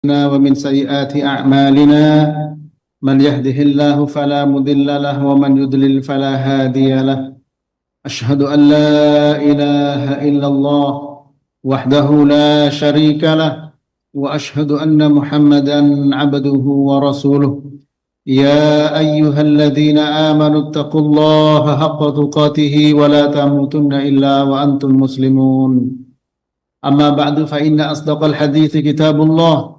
ومن سيئات أعمالنا من يهده الله فلا مضل له ومن يضلل فلا هادي له أشهد أن لا إله إلا الله وحده لا شريك له وأشهد أن محمدا عبده ورسوله يا أيها الذين آمنوا اتقوا الله حق تقاته ولا تموتن إلا وأنتم مسلمون أما بعد فإن أصدق الحديث كتاب الله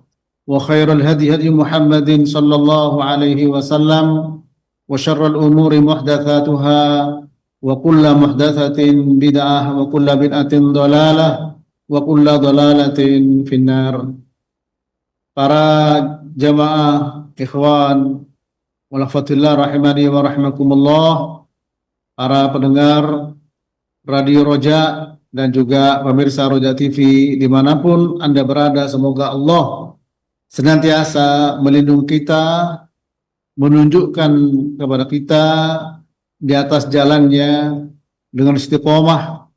وخير الهدي هدي محمد صلى الله عليه وسلم وشر الأمور محدثاتها وكل محدثة بدعة وكل بدعة ضلالة وكل ضلالة في النار. Para jamaah ikhwan walafatillah rahimani wa rahimakumullah, para pendengar Radio Roja dan juga pemirsa Roja TV dimanapun Anda berada, semoga Allah senantiasa melindungi kita, menunjukkan kepada kita di atas jalannya dengan istiqomah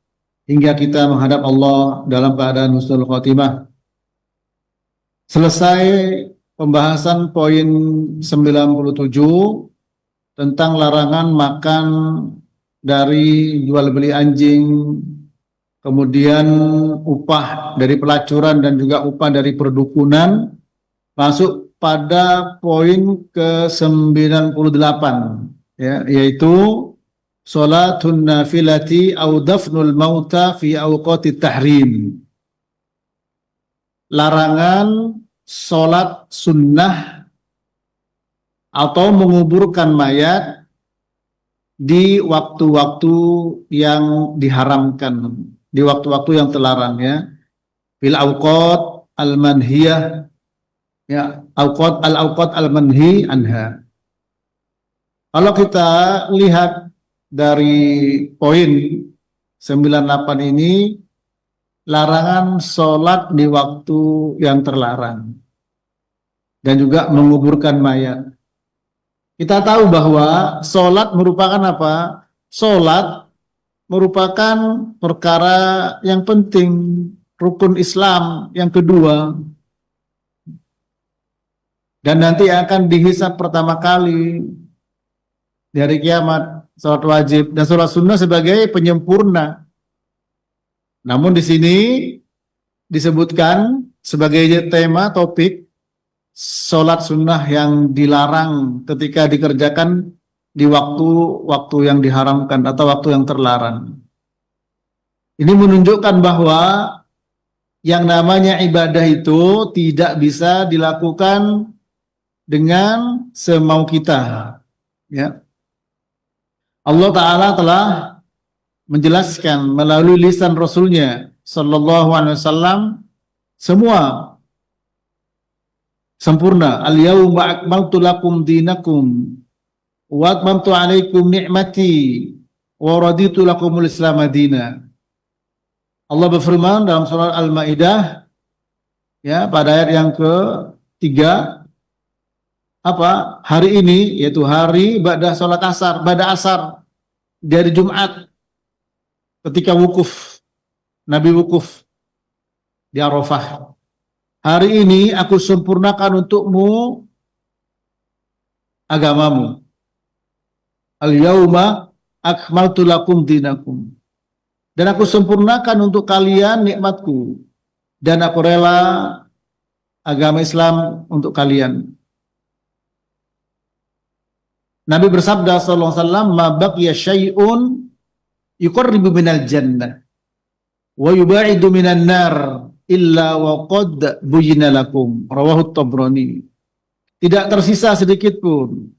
hingga kita menghadap Allah dalam keadaan husnul khotimah. Selesai pembahasan poin 97 tentang larangan makan dari jual beli anjing, kemudian upah dari pelacuran dan juga upah dari perdukunan. Masuk pada poin ke-98, ya, yaitu sholatun nafilati au dafnul mauta fi awqatit tahrim. Larangan sholat sunnah atau menguburkan mayat di waktu-waktu yang diharamkan, di waktu-waktu yang terlarang, ya. Fil awqat al-manhiyah, ya, al-awqat al-manhi anha. Kalau kita lihat dari poin 98 ini, larangan sholat di waktu yang terlarang dan juga menguburkan mayat. Kita tahu bahwa sholat merupakan apa? Sholat merupakan perkara yang penting, rukun Islam yang kedua, dan nanti akan dihisab pertama kali di hari kiamat. Salat wajib dan salat sunnah sebagai penyempurna. Namun di sini disebutkan sebagai tema topik salat sunnah yang dilarang ketika dikerjakan di waktu-waktu yang diharamkan atau waktu yang terlarang. Ini menunjukkan bahwa yang namanya ibadah itu tidak bisa dilakukan dengan semau kita, ya. Allah Ta'ala telah menjelaskan melalui lisan Rasulnya Sallallahu Alaihi Wasallam semua sempurna. Al-yawma akmaltu lakum dinakum wa atmamtu alaikum ni'mati wa raditu lakumul Islam madina. Allah berfirman dalam surah Al-Maidah, ya, pada ayat yang ke-3, apa? Hari ini, yaitu hari ba'da sholat asar, ba'da asar dari Jumat, ketika wukuf, Nabi wukuf di Arafah. Hari ini aku sempurnakan untukmu agamamu. Al-yawma akmaltu lakum dinakum. Dan aku sempurnakan untuk kalian nikmatku. Dan aku rela agama Islam untuk kalian. Nabi bersabda sallallahu alaihi wasallam, "Ma baqiya syai'un yuqarribu minal jannah wa yubaidu minan nar illa wa qad buyyina lakum." Rawahu Tabrani. Tidak tersisa sedikit pun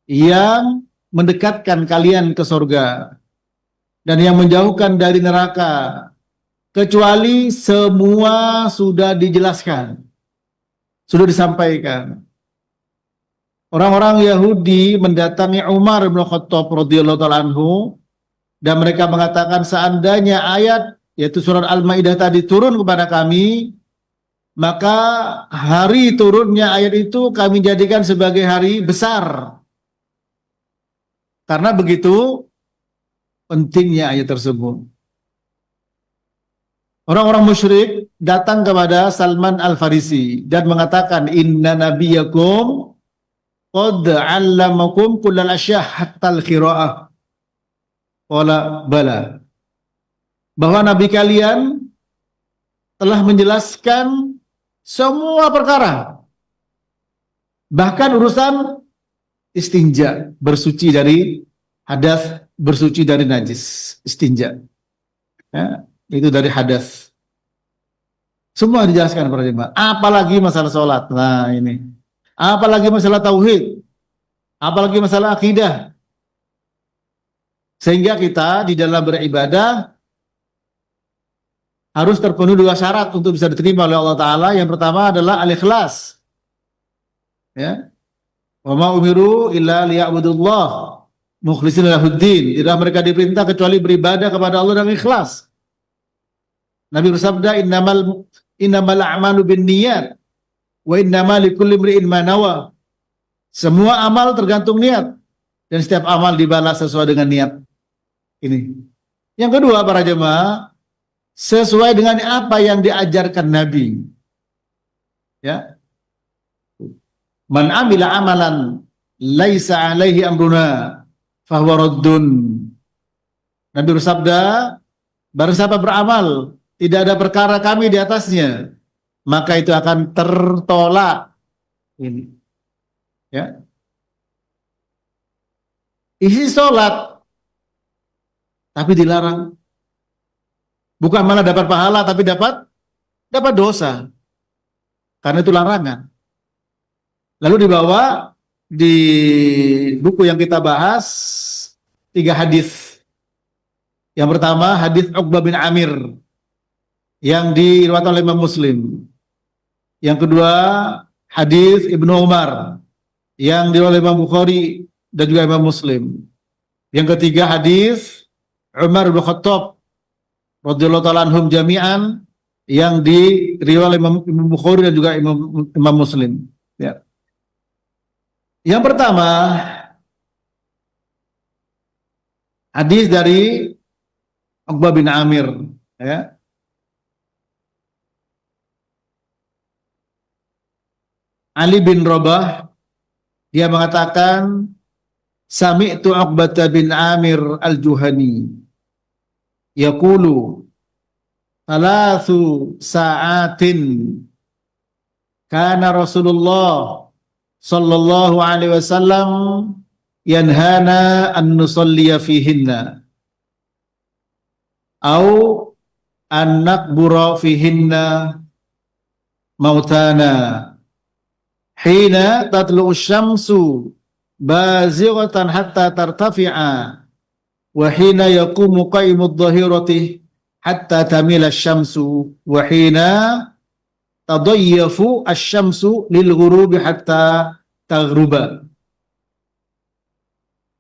yang mendekatkan kalian ke surga dan yang menjauhkan dari neraka, kecuali semua sudah dijelaskan, sudah disampaikan. Orang-orang Yahudi mendatangi Umar bin Khattab radhiyallahu ta'ala anhu, dan mereka mengatakan, seandainya ayat yaitu surat Al-Maidah tadi turun kepada kami, maka hari turunnya ayat itu kami jadikan sebagai hari besar. Karena begitu pentingnya ayat tersebut. Orang-orang musyrik datang kepada Salman Al-Farisi dan mengatakan, inna nabiyakum qad 'allamakum kullal asya' hatta al-qira'ah. Qala bala. Bahwa nabi kalian telah menjelaskan semua perkara, bahkan urusan istinja, bersuci dari hadas, bersuci dari najis, istinja. Ya, itu dari hadas. Semua dijelaskan para jemaah. Apalagi masalah sholat. Nah ini. Apalagi masalah tauhid. Apalagi masalah akidah. Sehingga kita di dalam beribadah harus terpenuhi dua syarat untuk bisa diterima oleh Allah Ta'ala. Yang pertama adalah al-ikhlas. Ya. Wa ma umiru illa liya'budullah mukhlishin lahuddin. Tidak mereka diperintah kecuali beribadah kepada Allah dengan ikhlas. Nabi bersabda, innamal a'malu binniyat wa innamal likulli imri'in ma nawa. Semua amal tergantung niat dan setiap amal dibalas sesuai dengan niat. Ini. Yang kedua para jemaah, sesuai dengan apa yang diajarkan Nabi. Ya. Man amila amalan laisa alaihi amruna fahuwa raddun. Nabi bersabda, barang siapa beramal tidak ada perkara kami di atasnya, maka itu akan tertolak. Ini. Ya. Isi sholat tapi dilarang. Bukan malah dapat pahala, tapi dapat dosa. Karena itu larangan. Lalu dibawa di buku yang kita bahas 3 hadis. Yang pertama hadis Uqbah bin Amir yang diriwayatkan oleh Imam Muslim. Yang kedua hadis Ibnu Umar yang diriwayatkan oleh Imam Bukhari dan juga Imam Muslim. Yang ketiga hadis Umar bin Khattab radhiyallahu ta'ala anhum jami'an yang diriwayatkan oleh Imam Bukhari dan juga Imam Muslim. Ya. Yang pertama hadis dari Uqbah bin Amir, ya. Ali bin Rabah dia mengatakan sami'tu Uqbah bin Amir al-Juhani yaqulu thalathu sa'atin kana Rasulullah sallallahu alaihi wasallam yanhana an nusalliya fihinna au an naqbura fihinna mautana hina tatlu'u syamsu bazighatan hatta tartafi'a wa hina yaqumu qaimud dhahirati hatta tamila syamsu wa hina tadayyafu asy-syamsu lil ghurubi hatta taghruba.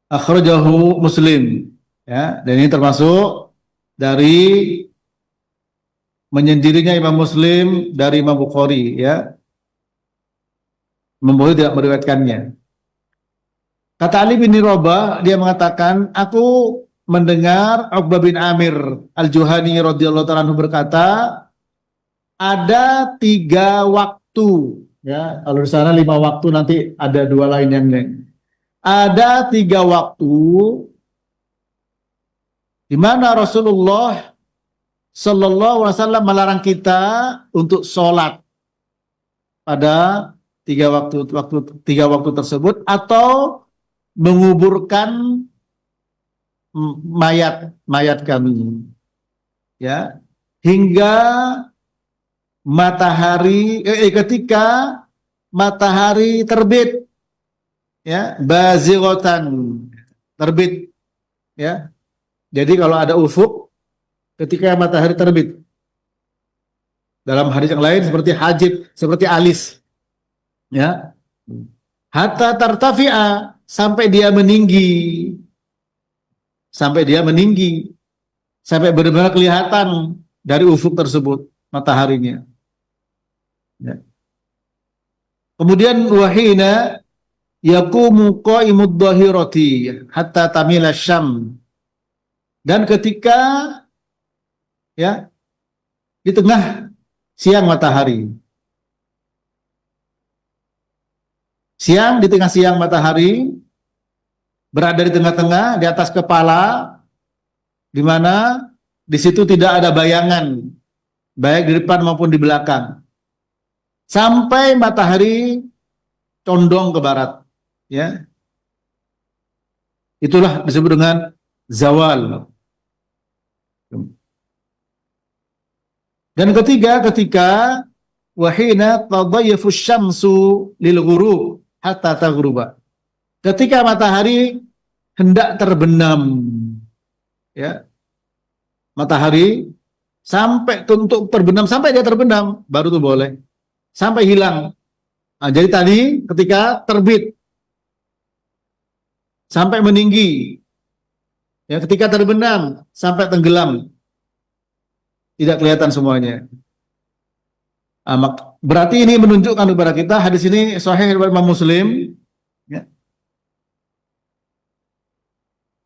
Akhrajahu Muslim. Ya, dan ini termasuk dari menyendirinya Imam Muslim dari Imam Bukhari, ya. Imam Bukhari tidak meriwayatkannya. Kata Ali bin Rabah, dia mengatakan, aku mendengar Uqbah bin Amir al-Juhani radhiyallahu ta'ala anhu berkata, ada 3 waktu, ya. Kalau di sana 5 waktu, nanti ada 2 lain yang lain. Ada 3 waktu di mana Rasulullah sallallahu alaihi wasallam melarang kita untuk sholat pada 3 waktu tersebut atau menguburkan mayat kami, ya, hingga ketika matahari terbit, ya, bazighatan, terbit, ya. Jadi kalau ada ufuk ketika matahari terbit, dalam hadis yang lain seperti hajib, seperti alis, ya, hatta tartafi'a, sampai dia meninggi, sampai benar-benar kelihatan dari ufuk tersebut mataharinya. Ya. Kemudian wahina yaqumu qaimud dhahirati hatta tamila syam, dan ketika, ya, di tengah siang matahari. Di tengah siang matahari, berada di tengah-tengah, di atas kepala, di mana di situ tidak ada bayangan, baik di depan maupun di belakang. Sampai matahari condong ke barat. Ya. Itulah disebut dengan zawal. Dan ketiga, ketika wahina tadayyafu syamsu lil ghurub hatta taghruba. Ketika matahari hendak terbenam, ya, matahari sampai untuk terbenam, sampai dia terbenam baru tuh boleh, sampai hilang. Nah, jadi tadi ketika terbit sampai meninggi, ya, ketika terbenam sampai tenggelam, tidak kelihatan semuanya. Berarti ini menunjukkan kepada kita, hadis ini sahih riwayat Imam Muslim, ya,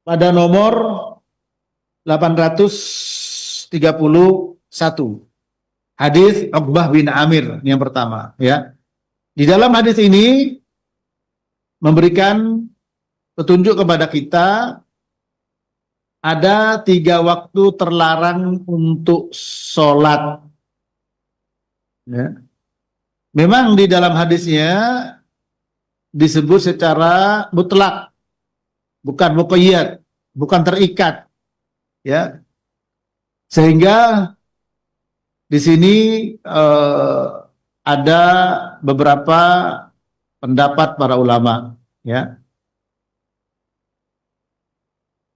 pada nomor 831. Hadis Uqbah bin Amir yang pertama, ya. Di dalam hadis ini memberikan petunjuk kepada kita ada 3 waktu terlarang untuk sholat. Ya. Memang di dalam hadisnya disebut secara mutlak, bukan muqayyad, bukan terikat, ya. Sehingga di sini ada beberapa pendapat para ulama, ya.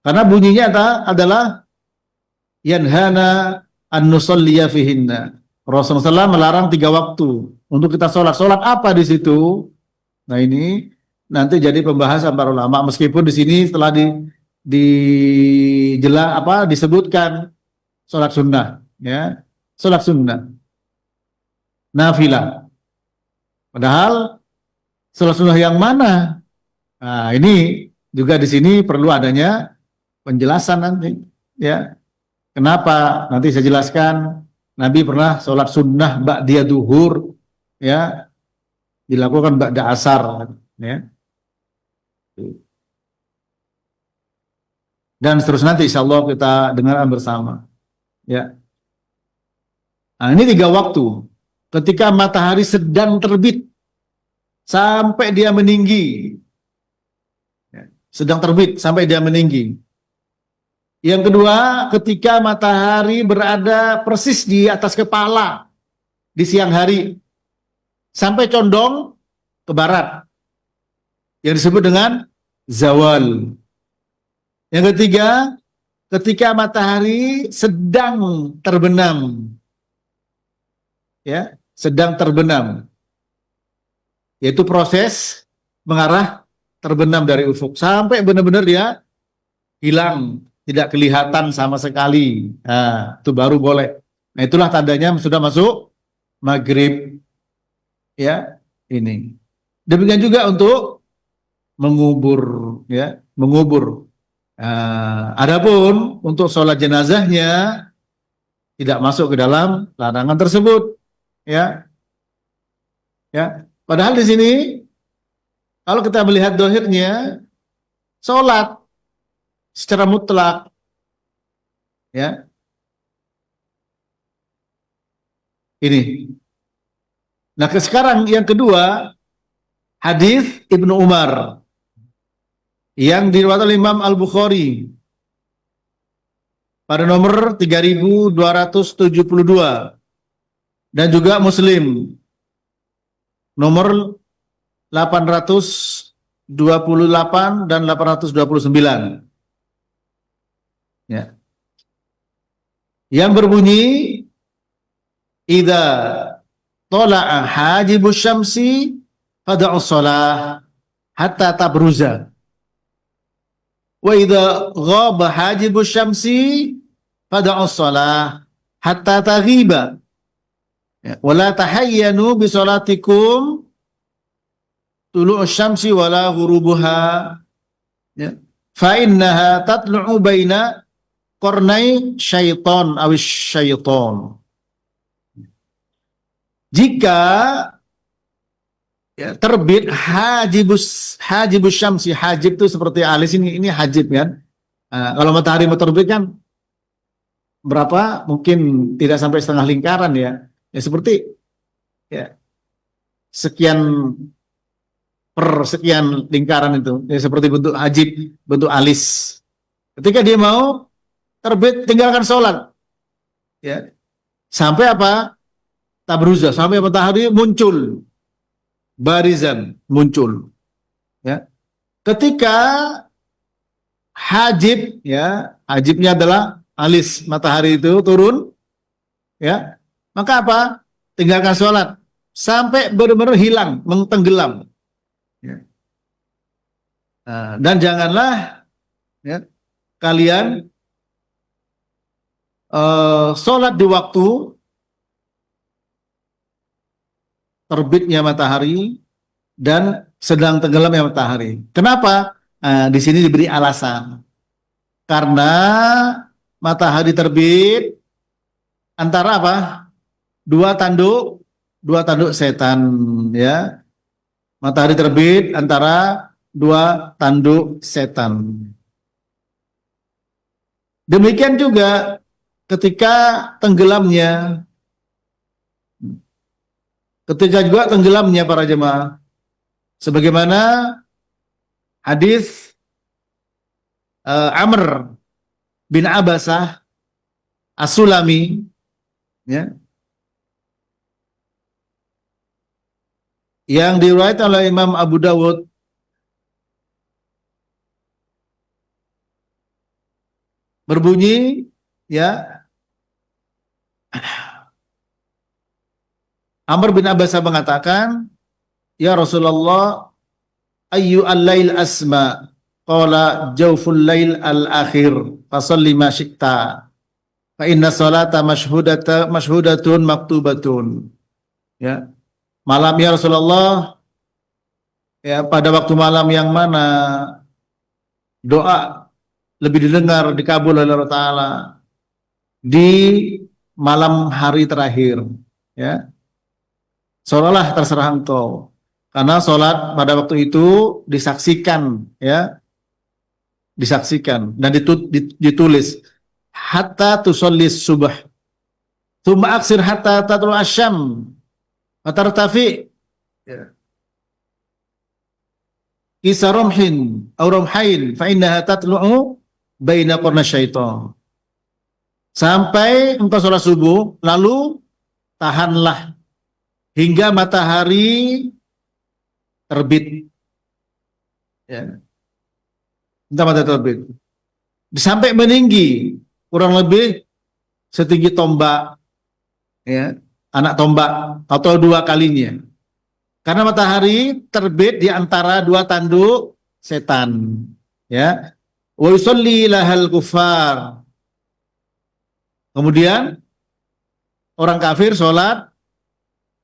Karena bunyinya adalah yanhana an nusalliya fihinna. Rasulullah SAW melarang 3 waktu untuk kita sholat. Sholat apa di situ? Nah, ini nanti jadi pembahasan para ulama. Meskipun di sini setelah disebutkan sholat sunnah, ya, sholat sunnah, nafilah. Padahal sholat sunnah yang mana? Nah, ini juga di sini perlu adanya penjelasan nanti, ya. Kenapa? Nanti saya jelaskan. Nabi pernah sholat sunnah ba'diyah duhur, ya, dilakukan ba'da asar, ya. Dan seterusnya nanti insya Allah kita dengarkan bersama, ya. Nah, ini 3 waktu. Ketika matahari sedang terbit sampai dia meninggi, ya, sedang terbit sampai dia meninggi. Yang kedua, ketika matahari berada persis di atas kepala di siang hari sampai condong ke barat, yang disebut dengan zawal. Yang ketiga, ketika matahari sedang terbenam, ya, sedang terbenam, yaitu proses mengarah terbenam dari ufuk sampai benar-benar dia hilang, tidak kelihatan sama sekali. Nah, itu baru boleh. Nah, itulah tandanya sudah masuk maghrib, ya, ini. Demikian juga untuk mengubur, ya, mengubur. Adapun untuk sholat jenazahnya tidak masuk ke dalam larangan tersebut, ya, ya. Padahal di sini kalau kita melihat dohirnya, sholat secara mutlak, ya, ini. Nah, sekarang yang kedua, hadis Ibnu Umar yang diriwayatkan oleh Imam Al-Bukhari pada nomor 3272 dan juga Muslim nomor 828 dan 829. Ya. Yang berbunyi, idza tala'a hajibus syamsi fad'us shalah hatta tabruza. Wa idza ghaba hajibus syamsi fad'us shalah hatta taghiba. Ya. Wala tahayyanu bi salatikum tulu'us syamsi wala ghurubuha. Ya. Fa innaha tatlu'u baina qarnai syaiton awis syaiton. Jika ya, terbit hajibus syamsi, hajib itu seperti alis ini hajib kan. Kalau matahari mau terbit kan berapa? Mungkin tidak sampai setengah lingkaran ya. Ya seperti ya sekian per sekian lingkaran itu. Ya, seperti bentuk hajib, bentuk alis. Ketika dia mau terbit, tinggalkan sholat. Ya. Sampai apa? Tabruza, sampai matahari muncul. Barizan, muncul. Ya. Ketika hajib, ya, hajibnya adalah alis matahari itu turun, ya, maka apa? Tinggalkan sholat sampai benar-benar hilang, tenggelam. Ya. Nah, dan janganlah ya, kalian sholat di waktu terbitnya matahari dan sedang tenggelamnya matahari. Kenapa? Di sini diberi alasan. Karena matahari terbit antara apa? Dua tanduk setan, ya. Matahari terbit antara dua tanduk setan. Demikian juga ketika tenggelamnya para jemaah, sebagaimana hadis Amr bin Abasah As-Sulami, ya, yang diriwayatkan oleh Imam Abu Dawud, berbunyi, ya, Amr bin Abasah mengatakan, ya Rasulullah, ayyu al-lail asma? Qala jawful lail al-akhir fasalli ma syi'ta fa inna salata mashhudatun maktubatun. Ya, malam ya Rasulullah, ya, pada waktu malam yang mana doa lebih didengar, dikabul oleh Allah Ta'ala di malam hari terakhir, ya, sholatlah terserah engkau, karena sholat pada waktu itu disaksikan, ya, disaksikan dan ditulis hatta tusollis subah thumma aksir hatta tatlu asyam watartafi, ya, isa romhin aw romhain fa innaha tatlu'u baina qarna syaitan. Sampai engkau sholat subuh, lalu tahanlah hingga matahari terbit, ya, entah matahari terbit, sampai meninggi kurang lebih setinggi tombak, ya, anak tombak atau dua kalinya, karena matahari terbit di antara dua tanduk setan, ya. Wa yusalli lahal kufar, kemudian orang kafir sholat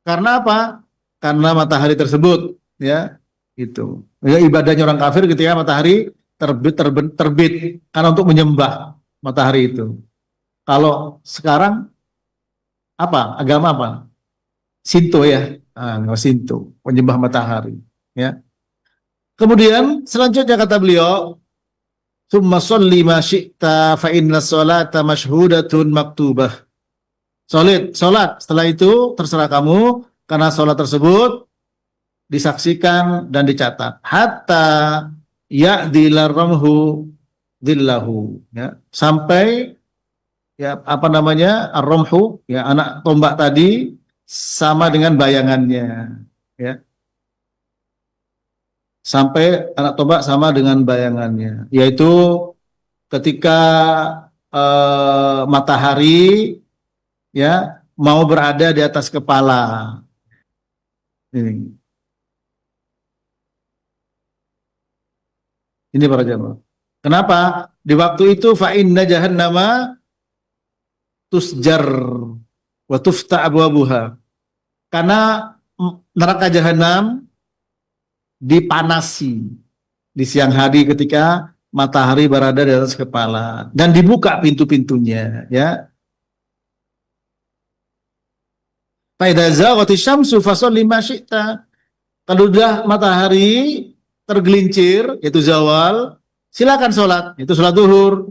karena apa? Karena matahari tersebut, ya, itu. Ya, ibadahnya orang kafir ketika matahari terbit karena untuk menyembah matahari itu. Kalau sekarang apa? Agama apa? Shinto, ya. Shinto, menyembah matahari, ya. Kemudian selanjutnya kata beliau, "Tsumma sholli ma syi'ta fa inna sholata mashhudatun maktubah." Salat setelah itu terserah kamu, karena salat tersebut disaksikan dan dicatat. Hatta ya'dilar ramhu dhillahu, ya, sampai, ya, apa namanya, ar-ramhu, ya, anak tombak tadi sama dengan bayangannya, ya, sampai anak tombak sama dengan bayangannya, yaitu ketika matahari, ya, mau berada di atas kepala. Ini para jamaah. Kenapa? Di waktu itu fa inna jahannama tusjar wa tufta abwabuha. Karena neraka jahanam dipanasi di siang hari ketika matahari berada di atas kepala dan dibuka pintu-pintunya, ya. Fa idza zaghatis syamsu fasholli ma syi'ta. Kalau sudah matahari tergelincir, yaitu zawal, silakan sholat, itu sholat duhur.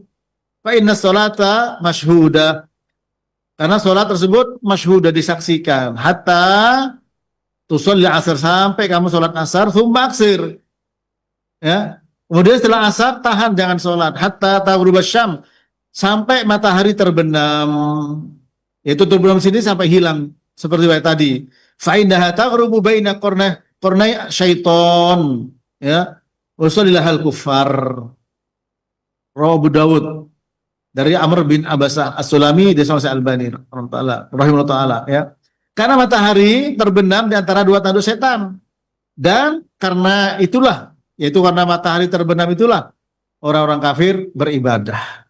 Fa inna sholata masyhudah. Karena sholat tersebut masyhudah, disaksikan. Hatta tusolli asar, sampai kamu sholat asar, thumma aksir. Ya. Kemudian setelah asar, tahan, jangan sholat. Hatta taghrub asy-syams, sampai matahari terbenam. Yaitu terbenam sini sampai hilang. Seperti tadi. Fa innaha taghrubu baina qarnai syaiton, ya, usulilahal kufar. Rawahu Abu Dawud dari Amr bin Abasah As-Sulami dari Al-Albani rahimahullah taala, ya. Karena matahari terbenam di antara dua tanduk setan, dan karena itulah, yaitu karena matahari terbenam itulah orang-orang kafir beribadah.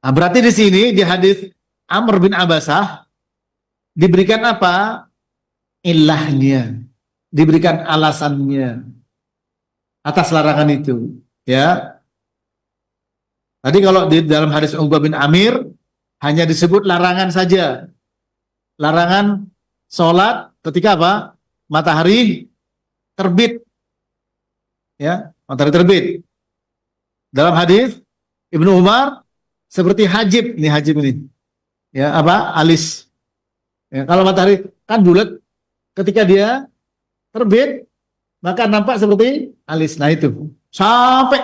Nah, berarti di sini di hadis Amr bin Abasah diberikan apa? Ilahnya, diberikan alasannya atas larangan itu, ya. Tadi kalau di dalam hadis Uqbah bin Amir hanya disebut larangan saja. Larangan sholat ketika apa? Matahari terbit. Ya, matahari terbit. Dalam hadis Ibnu Umar seperti hajib, ini hajib ini. Ya, apa? Alis. Ya, kalau matahari kan bulat, ketika dia terbit maka nampak seperti alis. Nah itu sampai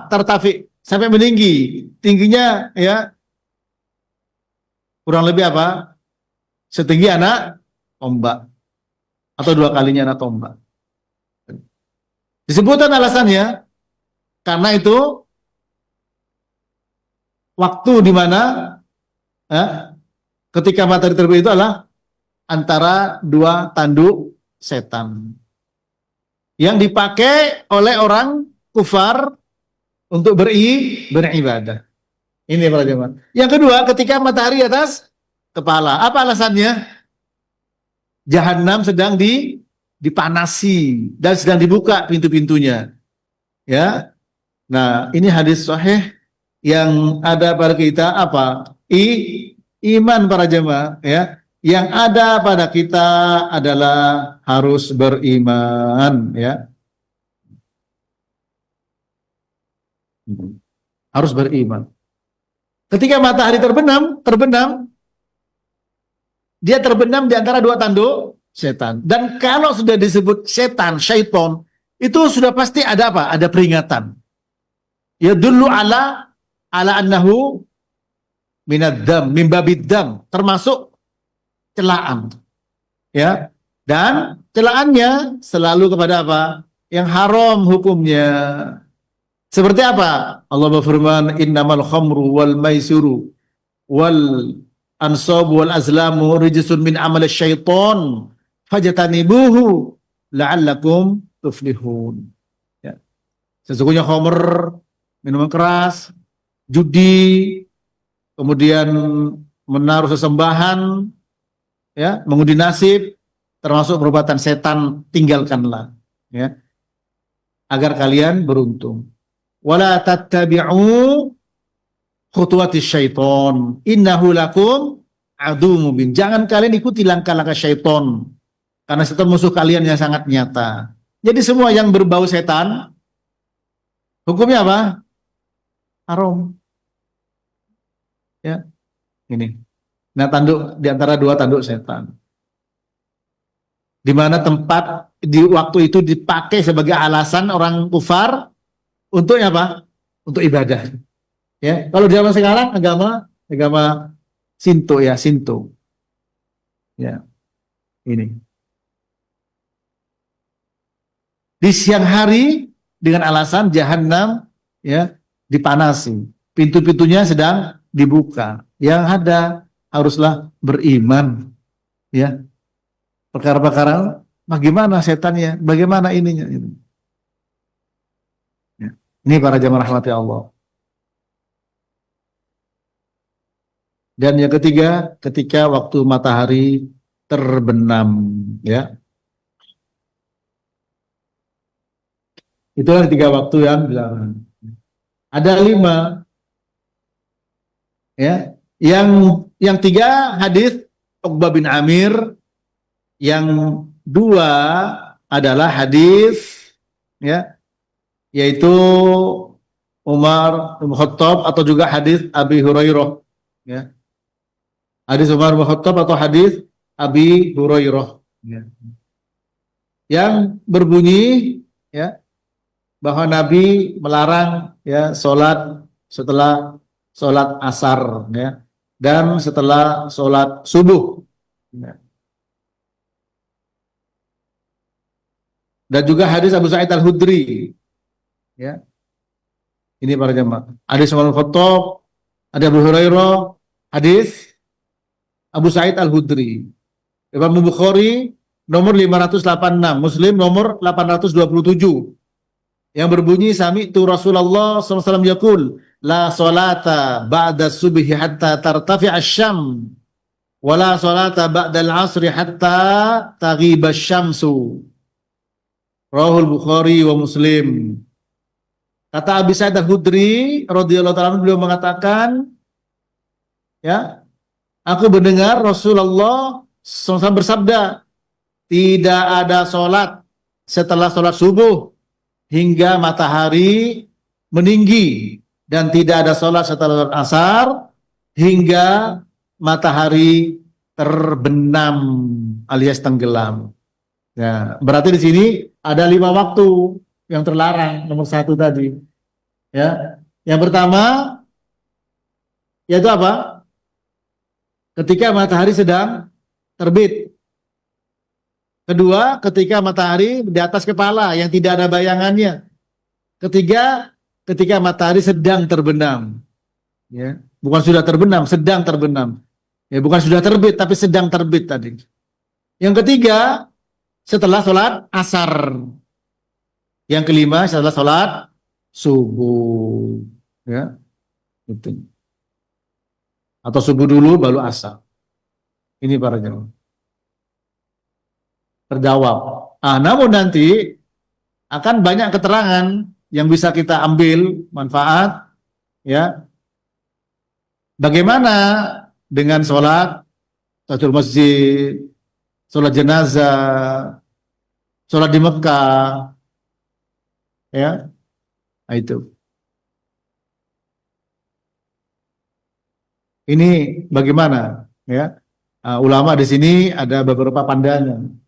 tertafi, sampai meninggi, tingginya ya kurang lebih apa? Setinggi anak tombak atau 2 kalinya anak tombak. Disebutkan alasannya karena itu waktu di mana ketika matahari terbit itu adalah antara 2 tanduk setan yang dipakai oleh orang kufar untuk beribadah. Ini para jemaah. Yang kedua, ketika matahari atas kepala. Apa alasannya? Jahanam sedang dipanasi dan sedang dibuka pintu-pintunya. Ya. Nah, ini hadis sahih yang ada pada kita apa? Iman para jemaah, ya. Yang ada pada kita adalah harus beriman, ya. Harus beriman. Ketika matahari terbenam, dia terbenam di antara 2 tanduk setan. Dan kalau sudah disebut setan, syaiton, itu sudah pasti ada apa? Ada peringatan. Ya dulu ala annahu minaddam, mimbabiddam, termasuk celaan. Ya. Dan celaannya selalu kepada apa? Yang haram hukumnya. Seperti apa? Allah berfirman, innamal khamru wal maisiru wal ansab wal azlamu rijsun min amal syaiton fajtanibuhu la'allakum tuflihun. Ya. Sesungguhnya khamr, minuman keras, judi, kemudian menaruh sesembahan, ya, mengundi nasib, termasuk perbuatan setan, tinggalkanlah, ya, agar kalian beruntung. Wala tattabi'u khutuwatis syaiton innahu lakum adu mubin. Jangan kalian ikuti langkah-langkah syaiton, karena syaiton musuh kalian yang sangat nyata. Jadi semua yang berbau setan hukumnya apa? Haram. Ya, ini. Nah, tanduk di antara 2 tanduk setan. Di mana tempat di waktu itu dipakai sebagai alasan orang kufar untuk apa? Untuk ibadah. Ya, kalau di zaman sekarang agama Sinto, ya, Sinto. Ya. Ini. Di siang hari dengan alasan jahanam, ya, dipanasi. Pintu-pintunya sedang dibuka. Yang ada haruslah beriman. Ya. Perkara-perkara bagaimana setannya, bagaimana ininya. Ya. Ini para jamaah rahmati Allah. Dan yang ketiga, ketika waktu matahari terbenam, ya. Itulah 3 waktu yang dilarang. Ada 5, ya. Yang 3 hadis Uqbah bin Amir, yang dua adalah hadis ya, yaitu Umar bin Khattab atau juga hadis Abi Hurairah ya. Hadis Umar bin Khattab atau hadis Abi Hurairah ya. Yang berbunyi ya bahwa Nabi melarang ya sholat setelah sholat asar ya, dan setelah sholat subuh ya. Dan juga hadis Abu Sa'id Al-Khudri ya. Ini para jemaah. Hadis Umar bin Khattab, ada Abu Hurairah, hadis Abu Sa'id Al-Khudri. Imam Bukhari nomor 586, Muslim nomor 827. Yang berbunyi sami'tu Rasulullah SAW yaqul la salata ba'da subhi hatta tartafi'a asy-syam wa la salata ba'da al-'asri hatta taghiba asy-syamsu. Rahul Bukhari wa Muslim. Kata Abi Sa'id Al-Khudri radhiyallahu ta'ala beliau mengatakan ya, aku mendengar Rasulullah SAW bersabda, tidak ada sholat setelah sholat subuh hingga matahari meninggi, dan tidak ada sholat setelah sholat asar hingga matahari terbenam alias tenggelam. Ya, berarti di sini ada 5 waktu yang terlarang, nomor 1 tadi. Ya, yang pertama yaitu apa? Ketika matahari sedang terbit. Kedua, ketika matahari di atas kepala yang tidak ada bayangannya. Ketiga, ketika matahari sedang terbenam. Ya, bukan sudah terbenam, sedang terbenam. Ya, bukan sudah terbit, tapi sedang terbit tadi. Yang ketiga, setelah sholat asar. Yang kelima, setelah sholat subuh. Ya, itu. Atau subuh dulu, baru asar. Ini para jemaah. Terjawab. Namun nanti akan banyak keterangan yang bisa kita ambil manfaat ya. Bagaimana dengan sholat tahiyatul masjid, sholat jenazah, sholat di Mekah ya. Nah, itu. Ini bagaimana ya? Ulama di sini ada beberapa pandangan.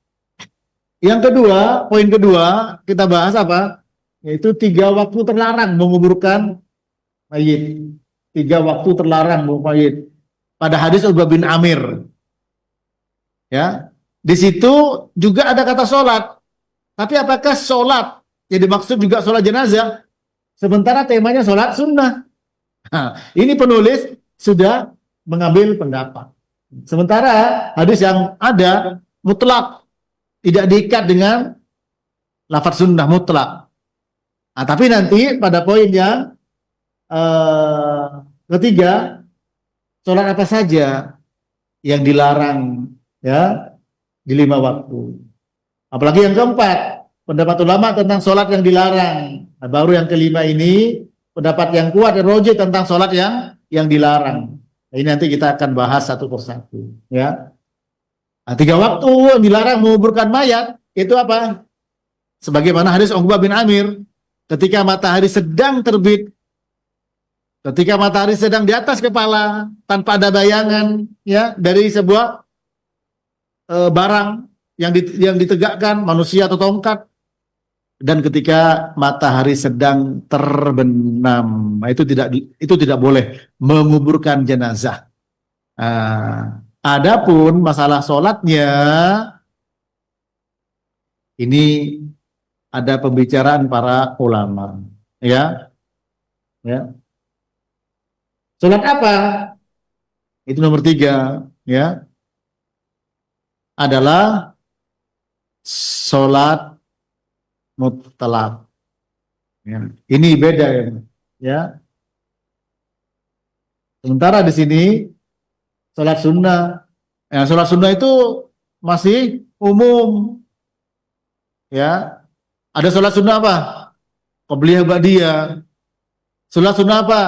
Yang kedua, poin kedua, kita bahas apa? Yaitu 3 waktu terlarang menguburkan mayit. 3 waktu terlarang menguburkan mayit. Pada hadis Uqbah bin Amir. Ya, di situ juga ada kata sholat. Tapi apakah sholat yang dimaksud juga sholat jenazah? Sementara temanya sholat sunnah. Nah, ini penulis sudah mengambil pendapat. Sementara hadis yang ada mutlak, tidak diikat dengan lafaz sunnah mutlak. Tapi nanti pada poin yang ketiga, sholat apa saja yang dilarang ya di 5 waktu. Apalagi yang keempat, pendapat ulama tentang sholat yang dilarang. Nah, baru yang kelima ini pendapat yang kuat dan rojih tentang sholat yang dilarang. Nah, ini nanti kita akan bahas satu persatu ya. 3 waktu yang dilarang menguburkan mayat itu apa? Sebagaimana hadis Uqbah bin Amir, ketika matahari sedang terbit, ketika matahari sedang di atas kepala tanpa ada bayangan ya dari sebuah barang yang ditegakkan manusia atau tongkat, dan ketika matahari sedang terbenam, itu tidak boleh menguburkan jenazah. Adapun masalah sholatnya, ini ada pembicaraan para ulama, ya. Sholat apa? Itu nomor 3, ya. Adalah sholat mutlak. Ya. Ini beda ya. Sementara di sini sholat sunnah. Sholat sunnah itu masih umum. Ya. Ada sholat sunnah apa? Qobliyah ba'diyah. Sholat sunnah apa?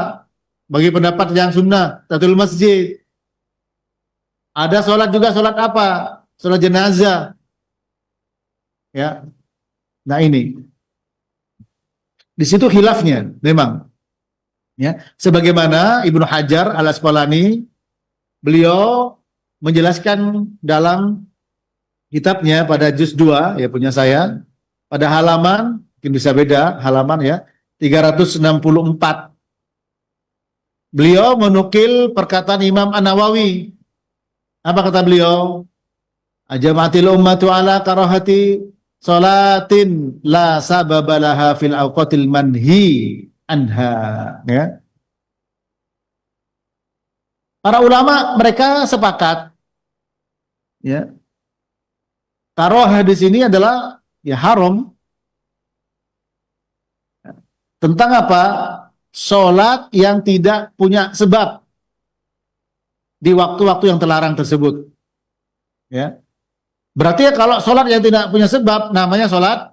Bagi pendapat yang sunnah, tahiyatul masjid. Ada sholat juga, sholat apa? Sholat jenazah. Ya. Nah ini, di situ khilafnya memang. Ya. Sebagaimana Ibnu Hajar Al-Asqalani, beliau menjelaskan dalam kitabnya pada juz 2, ya punya saya, pada halaman, mungkin bisa beda halaman ya, 364. Beliau menukil perkataan Imam An-Nawawi. Apa kata beliau? Ajmatil ummatu ala karahati salatin la sababalaha fil awqatil manhi anha. Ya. Para ulama mereka sepakat, ya, karohah di sini adalah ya haram. Tentang apa? Sholat yang tidak punya sebab di waktu-waktu yang terlarang tersebut. Ya. Berarti ya kalau sholat yang tidak punya sebab namanya sholat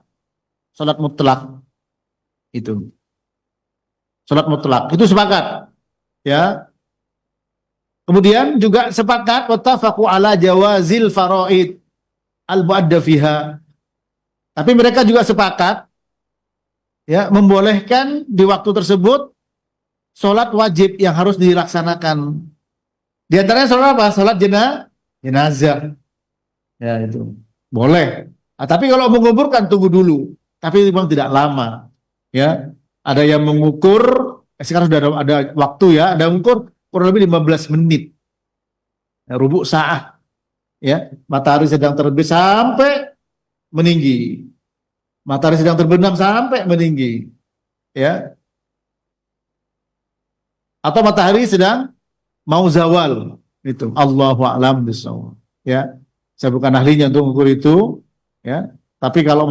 mutlak. Itu. Sholat mutlak. Itu sepakat. Ya. Kemudian juga sepakat wattafaqu ala jawazil faraid al-muadda fiha. Tapi mereka juga sepakat ya membolehkan di waktu tersebut sholat wajib yang harus dilaksanakan. Di antaranya sholat apa? Sholat jenazah. Ya itu boleh. Nah, tapi kalau menguburkan tunggu dulu. Tapi memang tidak lama. Ya, ada yang mengukur. Sekarang sudah ada waktu ya. Ada mengukur kurang lebih 15 menit. Ya, rubuh saat. Ya, matahari sedang terbit sampai meninggi. Matahari sedang terbenam sampai meninggi. Ya. Atau matahari sedang mau zawal. Itu. Allahu a'lam bishawab. Ya. Saya bukan ahlinya untuk mengukur itu, ya. Tapi kalau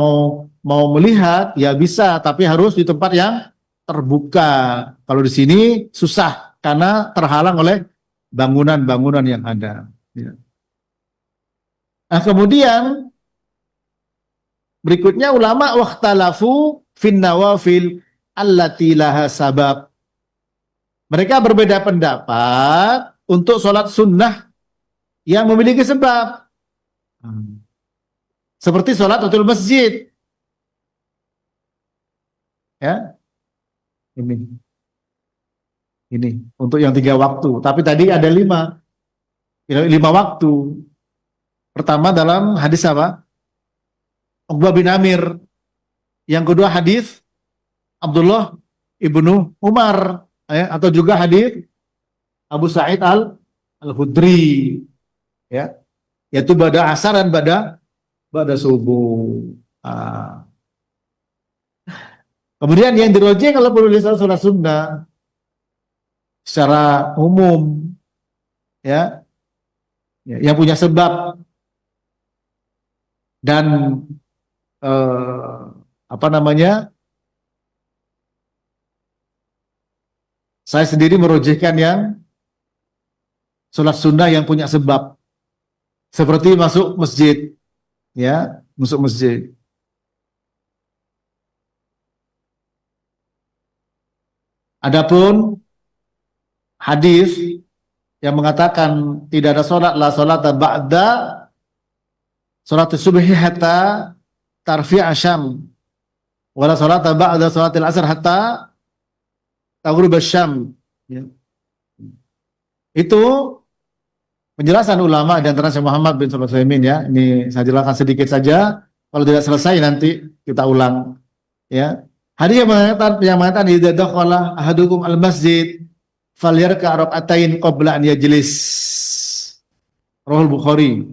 mau melihat, ya bisa, tapi harus di tempat yang terbuka. Kalau di sini susah karena terhalang oleh bangunan-bangunan yang ada. Ya. Nah kemudian berikutnya ulama wakhtalafu fin nawafil allati laha sabab. Mereka berbeda pendapat untuk sholat sunnah yang memiliki sebab. Seperti sholat tahiyatul masjid. Ya. Ini untuk yang 3 waktu. Tapi tadi ada 5 waktu. Pertama dalam hadis apa? Uqbah bin Amir. Yang kedua hadis Abdullah ibnu Umar, ya, atau juga hadis Abu Sa'id al-Khudri, ya, yaitu pada asar dan pada subuh. Kemudian yang dirojeh kalau perlu sholat sunnah secara umum, ya, yang punya sebab dan apa namanya? Saya sendiri merojehkan yang sholat sunnah yang punya sebab, seperti masuk masjid, ya, masuk masjid. Adapun hadis yang mengatakan tidak ada sholat la sholat ba'da sholat subuh hatta tarfi' asyam wala sholat ba'da sholatil asar hatta taghrib asyam, ya. Itu penjelasan ulama dan Syekh Muhammad bin Shalih Al-Utsaimin, ya. Ini saya jelaskan sedikit saja. Kalau tidak selesai nanti kita ulang, ya. Hadis yang mengatakan idza dakhala ahadukum al-masjid falyarka rak'atain qabla an yajlis. Rahul Bukhari.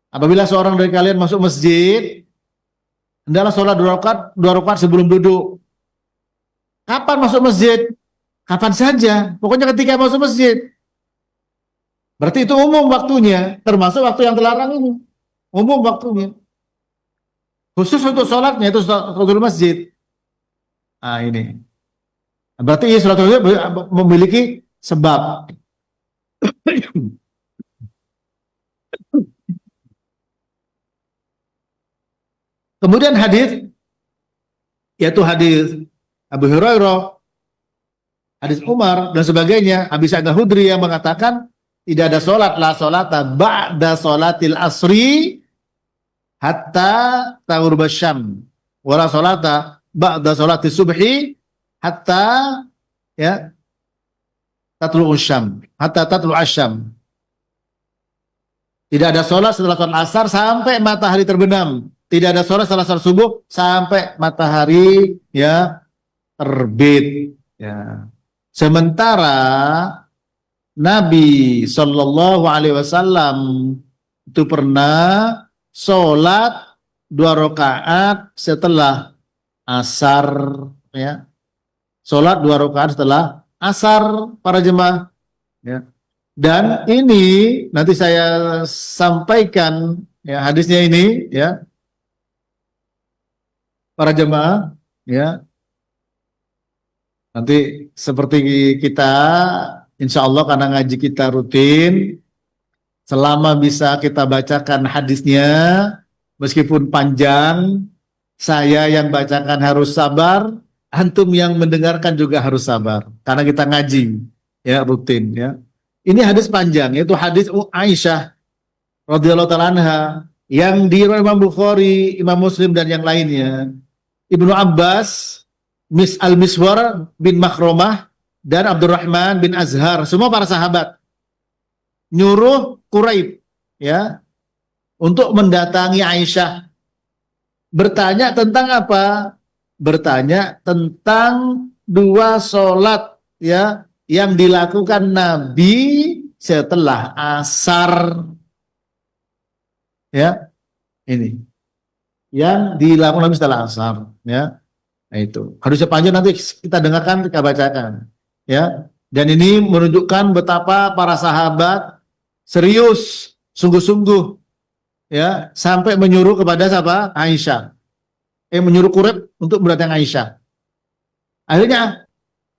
Apabila seorang dari kalian masuk masjid, hendaklah sholat 2 rakaat sebelum duduk. Kapan masuk masjid? Kapan saja. Pokoknya ketika masuk masjid. Berarti itu umum waktunya, termasuk waktu yang terlarang ini. Umum waktunya. Khusus untuk sholatnya itu sholatul masjid. Nah ini. Berarti sholatul masjid memiliki sebab. Kemudian hadis, yaitu hadis Abu Hurairah, hadis Umar dan sebagainya, Abi Sa'id Al-Khudri yang mengatakan tidak ada sholat, la sholata ba'da sholatil asri hatta taghrub asy-syams. Wa la sholata ba'da sholatis subhi hatta ya tatlu asy-syams, hatta tatlu asy-syams. Tidak ada sholat setelah sholat asar sampai matahari terbenam. Tidak ada sholat setelah sholat subuh sampai matahari ya terbit. Ya. Sementara Nabi Shallallahu Alaihi Wasallam itu pernah sholat 2 rakaat setelah asar, ya. Sholat 2 rakaat setelah asar para jemaah, ya. Dan ini nanti saya sampaikan ya hadisnya ini, ya, para jemaah, ya. Nanti seperti kita, insya Allah karena ngaji kita rutin, selama bisa kita bacakan hadisnya, meskipun panjang, saya yang bacakan harus sabar, antum yang mendengarkan juga harus sabar, karena kita ngaji, ya rutin, ya. Ini hadis panjang, yaitu hadis Aisyah radhiyallahu taala anha, yang diriwayatkan Imam Bukhari, Imam Muslim dan yang lainnya. Ibnu Abbas, Al-Miswar bin Makhromah dan Abdurrahman bin Azhar, semua para sahabat nyuruh Quraib, ya, untuk mendatangi Aisyah, bertanya tentang apa? Bertanya tentang 2 sholat, ya, yang dilakukan Nabi setelah asar, ya, ini yang dilakukan Nabi setelah asar, ya. Nah itu harusnya panjang, nanti kita dengarkan, kita bacakan, ya. Dan ini menunjukkan betapa para sahabat serius, sungguh-sungguh, ya, sampai menyuruh kepada siapa? Aisyah. Menyuruh Quraib untuk mendatangi Aisyah. Akhirnya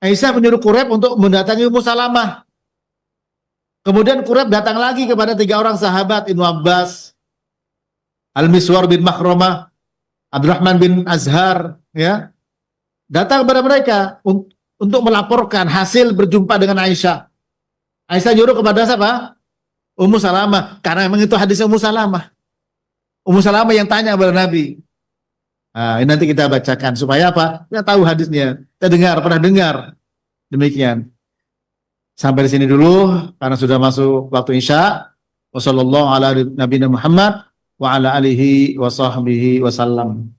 Aisyah menyuruh Quraib untuk mendatangi Ummu Salamah. Kemudian Quraib datang lagi kepada 3 orang sahabat, Ibnu Abbas, Al-Miswar bin Makhromah, Abdurrahman bin Azhar, ya. Datang kepada mereka untuk melaporkan hasil berjumpa dengan Aisyah. Aisyah nyuruh kepada siapa? Ummu Salamah, karena memang itu hadisnya Ummu Salamah. Ummu Salamah yang tanya kepada Nabi. Nah, ini nanti kita bacakan supaya apa? Kita tahu hadisnya. Kita dengar, pernah dengar. Demikian. Sampai di sini dulu karena sudah masuk waktu Isya. Wassallallahu ala nabiyina Muhammad wa ala alihi wa sahbihi wasallam.